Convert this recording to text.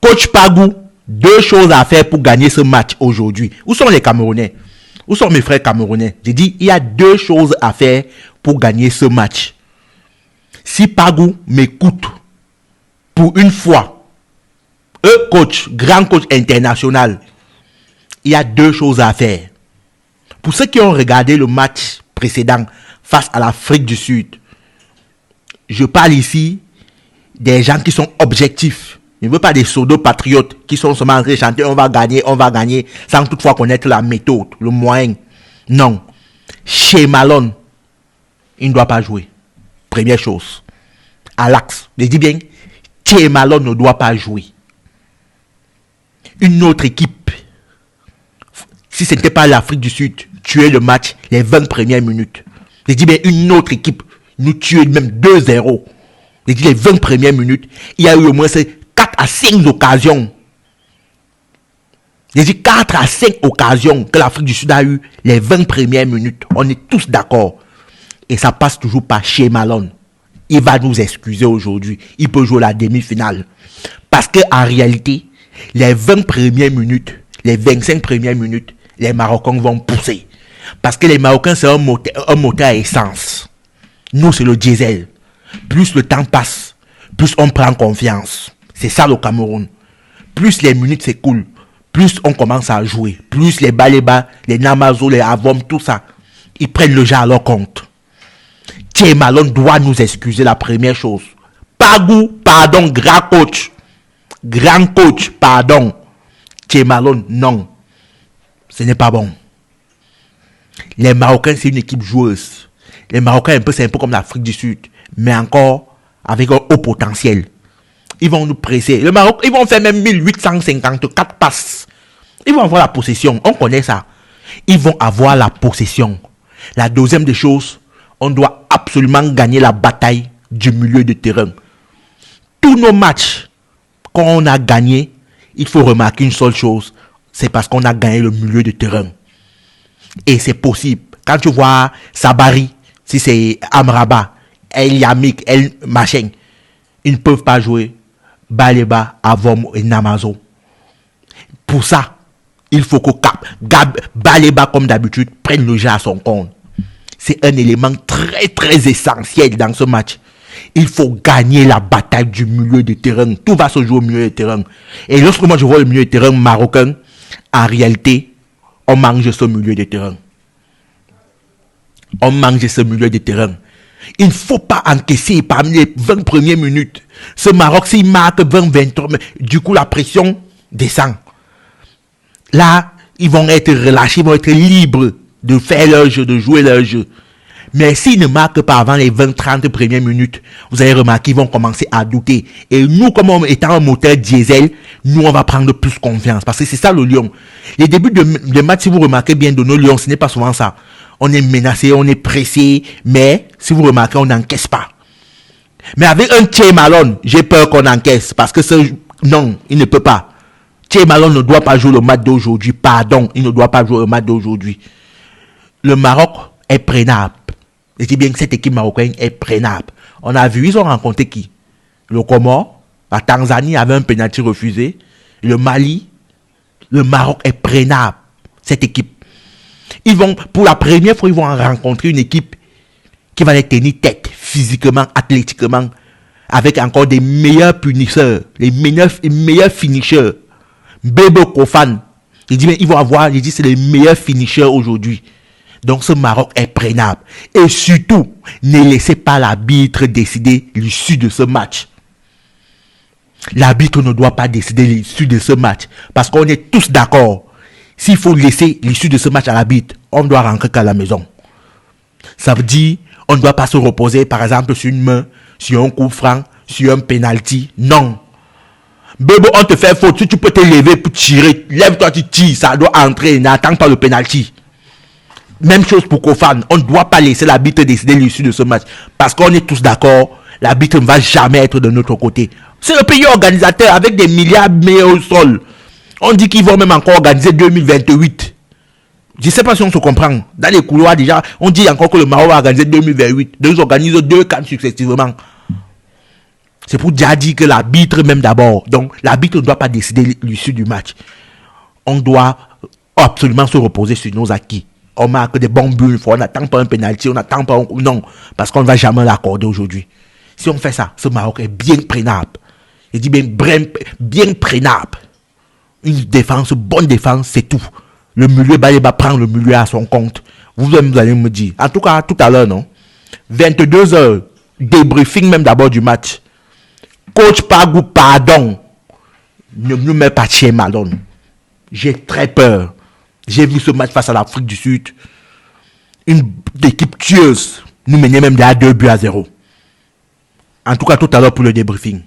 Coach Pagou, deux choses à faire pour gagner ce match aujourd'hui. Où sont les Camerounais? Où sont mes frères camerounais? J'ai dit, il y a deux choses à faire pour gagner ce match. Si Pagou m'écoute pour une fois, coach, grand coach international, il y a deux choses à faire. Pour ceux qui ont regardé le match précédent face à l'Afrique du Sud, je parle ici des gens qui sont objectifs. Je ne veux pas des pseudo-patriotes qui sont seulement en train de chanter on va gagner, sans toutefois connaître la méthode, le moyen. Non. Chez Malone, il ne doit pas jouer. Première chose. À l'axe. Je dis bien, Chez Malone ne doit pas jouer. Une autre équipe, si ce n'était pas l'Afrique du Sud, tuer le match les 20 premières minutes. Je dis bien, une autre équipe nous tuer même 2-0. Je dis les 20 premières minutes, il y a eu au moins 4 à 5 occasions. J'ai dit 4 à 5 occasions que l'Afrique du Sud a eu les 20 premières minutes. On est tous d'accord. Et ça passe toujours par Chez Malone. Il va nous excuser aujourd'hui. Il peut jouer la demi-finale. Parce qu'en réalité, les 20 premières minutes, les 25 premières minutes, les Marocains vont pousser. Parce que les Marocains, c'est un moteur à essence. Nous, c'est le diesel. Plus le temps passe, plus on prend confiance. C'est ça le Cameroun. Plus les minutes s'écoulent, plus on commence à jouer. Plus les Baléba, les Namazo, les Avom, tout ça, ils prennent le jeu à leur compte. Chez Malone doit nous excuser la première chose. Pagou, pardon, grand coach. Grand coach, pardon. Chez Malone, non. Ce n'est pas bon. Les Marocains, c'est une équipe joueuse. Les Marocains, c'est un peu comme l'Afrique du Sud. Mais encore avec un haut potentiel. Ils vont nous presser. Le Maroc, ils vont faire même 1854 passes. Ils vont avoir la possession. On connaît ça. Ils vont avoir la possession. La deuxième des choses, on doit absolument gagner la bataille du milieu de terrain. Tous nos matchs qu'on a gagnés, il faut remarquer une seule chose. C'est parce qu'on a gagné le milieu de terrain. Et c'est possible. Quand tu vois Sabari, si c'est Amraba, El Yamik, El Machin, ils ne peuvent pas jouer Baléba, Avom et Namazo. Pour ça, il faut que Baléba, comme d'habitude, prenne le jeu à son compte. C'est un élément très très essentiel dans ce match. Il faut gagner la bataille du milieu de terrain. Tout va se jouer au milieu de terrain. Et lorsque moi je vois le milieu de terrain marocain, en réalité, on mange ce milieu de terrain. On mange ce milieu de terrain. Il ne faut pas encaisser parmi les 20 premières minutes. Ce Maroc, s'il marque 20-23, du coup la pression descend. Là, ils vont être relâchés, ils vont être libres de faire leur jeu, de jouer leur jeu. Mais s'ils ne marquent pas avant les 20-30 premières minutes, vous allez remarquer qu'ils vont commencer à douter. Et nous, comme étant un moteur diesel, nous, on va prendre plus confiance. Parce que c'est ça le Lion. Les débuts de match, si vous remarquez bien de nos Lions, ce n'est pas souvent ça. On est menacé, on est pressé, mais si vous remarquez, on n'encaisse pas. Mais avec un Chez Malone, j'ai peur qu'on encaisse. Parce que non, il ne peut pas. Chez Malone ne doit pas jouer le match d'aujourd'hui. Pardon, il ne doit pas jouer le match d'aujourd'hui. Le Maroc est prenable. Je dis bien que cette équipe marocaine est prenable. On a vu, ils ont rencontré qui? Le Comore, la Tanzanie avait un pénalty refusé. Le Mali, le Maroc est prenable. Cette équipe. Ils vont, pour la première fois, ils vont rencontrer une équipe qui va les tenir tête, physiquement, athlétiquement, avec encore des meilleurs punisseurs, les meilleurs finishers. Bebo Kofan. Je dis, mais ils vont avoir, je dis, c'est les meilleurs finishers aujourd'hui. Donc ce Maroc est prenable. Et surtout, ne laissez pas l'arbitre décider l'issue de ce match. L'arbitre ne doit pas décider l'issue de ce match. Parce qu'on est tous d'accord. S'il faut laisser l'issue de ce match à l'arbitre, on doit rentrer qu'à la maison. Ça veut dire, on ne doit pas se reposer, par exemple, sur une main, sur un coup franc, sur un penalty. Non. Bebo, on te fait faute. Si tu peux te lever pour tirer, lève-toi, tu tires. Ça doit entrer. N'attends pas le penalty. Même chose pour Kofan. On ne doit pas laisser l'arbitre décider l'issue de ce match. Parce qu'on est tous d'accord, l'arbitre ne va jamais être de notre côté. C'est le pays organisateur avec des milliards mis au sol. On dit qu'ils vont même encore organiser 2028. Je ne sais pas si on se comprend. Dans les couloirs déjà, on dit encore que le Maroc va organiser 2028. Donc ils organisent 2 CAN successivement. C'est pour déjà dire que l'arbitre même d'abord. Donc l'arbitre ne doit pas décider l'issue du match. On doit absolument se reposer sur nos acquis. On marque des bons buts une fois, on n'attend pas un penalty, on n'attend pas un... Non, parce qu'on ne va jamais l'accorder aujourd'hui. Si on fait ça, ce Maroc est bien prenable. Je dis bien prenable. Une défense, bonne défense, c'est tout. Le milieu, il va prendre le milieu à son compte. Vous allez me dire. En tout cas, tout à l'heure, non? 22h, débriefing même d'abord du match. Coach Pagou, pardon. Ne nous mets pas chez Malone. J'ai très peur. J'ai vu ce match face à l'Afrique du Sud. Une équipe tueuse. Nous menait même déjà 2-0. En tout cas, tout à l'heure pour le débriefing.